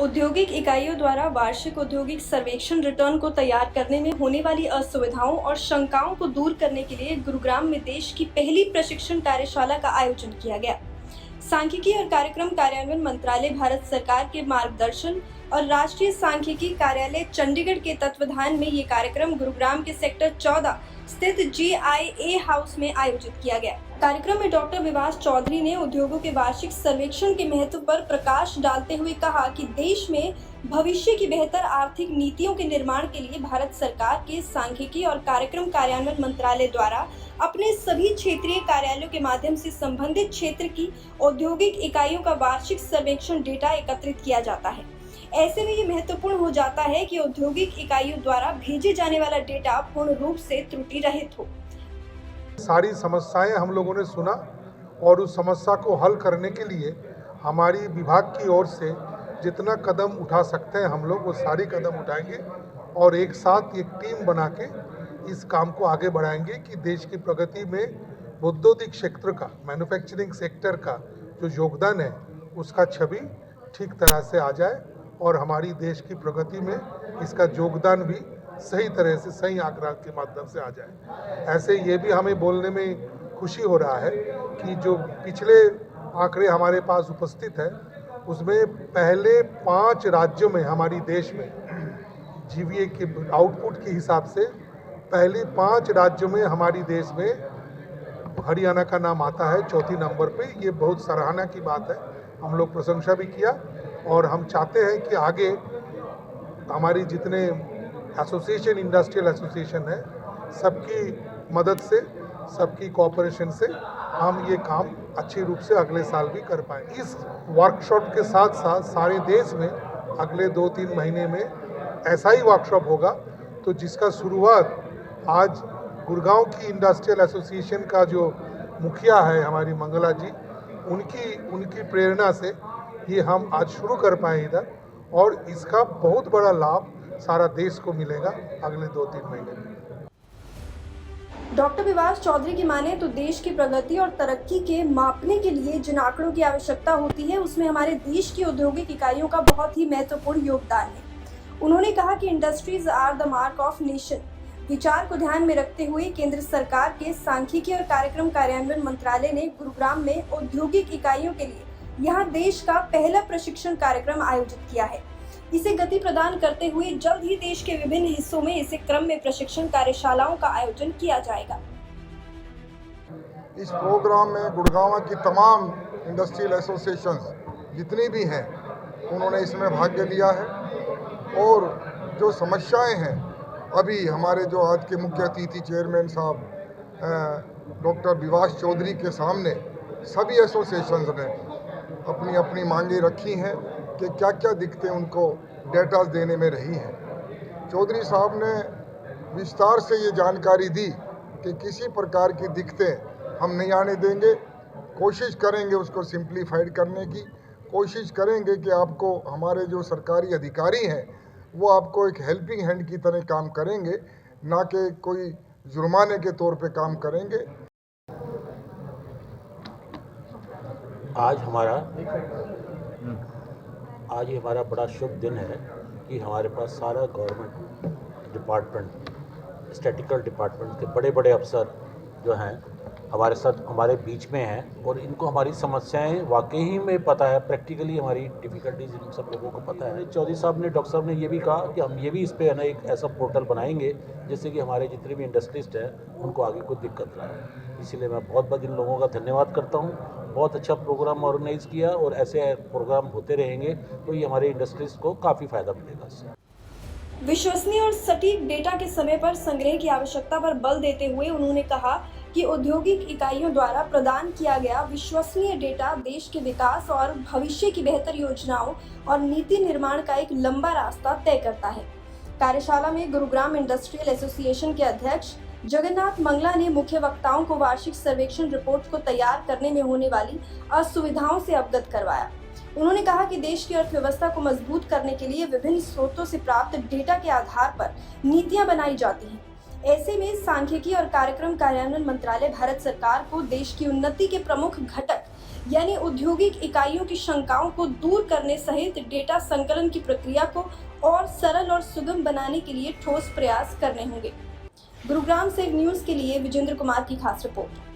औद्योगिक इकाइयों द्वारा वार्षिक औद्योगिक सर्वेक्षण रिटर्न को तैयार करने में होने वाली असुविधाओं और शंकाओं को दूर करने के लिए गुरुग्राम में देश की पहली प्रशिक्षण कार्यशाला का आयोजन किया गया। सांख्यिकी और कार्यक्रम कार्यान्वयन मंत्रालय भारत सरकार के मार्गदर्शन और राष्ट्रीय सांख्यिकी कार्यालय चंडीगढ़ के तत्वाधान में ये कार्यक्रम गुरुग्राम के सेक्टर 14 स्थित GIA हाउस में आयोजित किया गया। कार्यक्रम में डॉक्टर विवास चौधरी ने उद्योगों के वार्षिक सर्वेक्षण के महत्व पर प्रकाश डालते हुए कहा कि देश में भविष्य की बेहतर आर्थिक नीतियों के निर्माण के लिए भारत सरकार के सांख्यिकी और कार्यक्रम कार्यान्वयन मंत्रालय द्वारा अपने सभी क्षेत्रीय कार्यालयों के माध्यम से संबंधित क्षेत्र की औद्योगिक इकाइयों का वार्षिक सर्वेक्षण डेटा एकत्रित किया जाता है। ऐसे में ये महत्वपूर्ण हो जाता है कि औद्योगिक इकाइयों द्वारा भेजे जाने वाला डेटा पूर्ण रूप से त्रुटि रहित हो। सारी समस्याएं हम लोगों ने सुना और उस समस्या को हल करने के लिए हमारी विभाग की ओर से जितना कदम उठा सकते हैं हम लोग वो सारी कदम उठाएंगे और एक साथ एक टीम बना के इस काम को आगे बढ़ाएंगे कि देश की प्रगति में औद्योगिक क्षेत्र का, मैन्युफैक्चरिंग सेक्टर का जो योगदान है उसका छवि ठीक तरह से आ जाए और हमारी देश की प्रगति में इसका योगदान भी सही तरह से, सही आंकड़ा के माध्यम से आ जाए। ऐसे ये भी हमें बोलने में खुशी हो रहा है कि जो पिछले आंकड़े हमारे पास उपस्थित है उसमें पहले 5 राज्यों में हमारी देश में जीवीए के आउटपुट के हिसाब से पहले 5 राज्यों में हमारी देश में हरियाणा का नाम आता है चौथी नंबर पे। ये बहुत सराहना की बात है, हम लोग प्रशंसा भी किया और हम चाहते हैं कि आगे हमारी जितने एसोसिएशन, इंडस्ट्रियल एसोसिएशन है, सबकी मदद से, सबकी कोऑपरेशन से हम ये काम अच्छे रूप से अगले साल भी कर पाएँ। इस वर्कशॉप के साथ साथ सारे देश में अगले 2-3 महीने में ऐसा ही वर्कशॉप होगा तो जिसका शुरुआत आज गुड़गांव की इंडस्ट्रियल एसोसिएशन का जो मुखिया है हमारी मंगला जी, उनकी प्रेरणा से ये हम आज शुरू कर पाए इधर और इसका बहुत बड़ा लाभ सारा देश को मिलेगा अगले 2-3 महीने में। डॉक्टर विवास चौधरी की माने तो देश की प्रगति और तरक्की के मापने के लिए जिन आंकड़ों की आवश्यकता होती है उसमें हमारे देश की औद्योगिक इकाइयों का बहुत ही महत्वपूर्ण योगदान है। उन्होंने कहा कि industries are the mark of nation विचार को ध्यान में रखते हुए केंद्र सरकार के सांख्यिकी और कार्यक्रम कार्यान्वयन मंत्रालय ने गुरुग्राम में औद्योगिक इकाइयों के लिए यहाँ देश का पहला प्रशिक्षण कार्यक्रम आयोजित किया है। इसे गति प्रदान करते हुए जल्द ही देश के विभिन्न हिस्सों में इसे क्रम में प्रशिक्षण कार्यशालाओं का आयोजन किया जाएगा। इस प्रोग्राम में गुड़गांव की तमाम इंडस्ट्रियल एसोसिएशंस जितनी भी हैं उन्होंने इसमें भाग लिया है और जो समस्याएं हैं अभी हमारे जो आज के मुख्य अतिथि चेयरमैन साहब डॉक्टर विवास चौधरी के सामने सभी एसोसिएशंस ने अपनी अपनी मांगे रखी हैं कि क्या क्या दिक्कतें उनको डेटा देने में रही हैं। चौधरी साहब ने विस्तार से ये जानकारी दी कि किसी प्रकार की दिक्कतें हम नहीं आने देंगे, कोशिश करेंगे उसको सिंप्लीफाइड करने की, कोशिश करेंगे कि आपको हमारे जो सरकारी अधिकारी हैं वो आपको एक हेल्पिंग हैंड की तरह काम करेंगे, ना कि कोई जुर्माने के तौर पे काम करेंगे। आज हमारा बड़ा शुभ दिन है कि हमारे पास सारा गवर्नमेंट डिपार्टमेंट, स्टैटिकल डिपार्टमेंट के बड़े बड़े अफसर जो हैं हमारे साथ हमारे बीच में हैं और इनको हमारी समस्याएं वाकई ही में पता है, प्रैक्टिकली हमारी डिफ़िकल्टीज इन सब लोगों को पता है। चौधरी साहब ने, डॉक्टर साहब ने ये भी कहा कि हम ये भी इस पे है ना एक ऐसा पोर्टल बनाएंगे जिससे कि हमारे जितने भी इंडस्ट्रिस्ट हैं उनको आगे कोई दिक्कत ना आए। इसीलिए मैं बहुत बहुत इन लोगों का धन्यवाद करता हूँ। बहुत अच्छा प्रोग्राम ऑर्गेनाइज़ किया और ऐसे प्रोग्राम होते रहेंगे तो ये हमारे इंडस्ट्रीज को काफ़ी फ़ायदा मिलेगा इससे। विश्वसनीय और सटीक डेटा के समय पर संग्रह की आवश्यकता पर बल देते हुए उन्होंने कहा कि औद्योगिक इकाइयों द्वारा प्रदान किया गया विश्वसनीय डेटा देश के विकास और भविष्य की बेहतर योजनाओं और नीति निर्माण का एक लंबा रास्ता तय करता है। कार्यशाला में गुरुग्राम इंडस्ट्रियल एसोसिएशन के अध्यक्ष जगन्नाथ मंगला ने मुख्य वक्ताओं को वार्षिक सर्वेक्षण रिपोर्ट को तैयार करने में होने वाली असुविधाओं से अवगत करवाया। उन्होंने कहा कि देश की अर्थव्यवस्था को मजबूत करने के लिए विभिन्न स्रोतों से प्राप्त डेटा के आधार पर नीतियां बनाई जाती हैं। ऐसे में सांख्यिकी और कार्यक्रम कार्यान्वयन मंत्रालय भारत सरकार को देश की उन्नति के प्रमुख घटक यानी औद्योगिक इकाइयों की शंकाओं को दूर करने सहित डेटा संकलन की प्रक्रिया को और सरल और सुगम बनाने के लिए ठोस प्रयास करने होंगे। गुरुग्राम से न्यूज़ के लिए विजेंद्र कुमार की खास रिपोर्ट।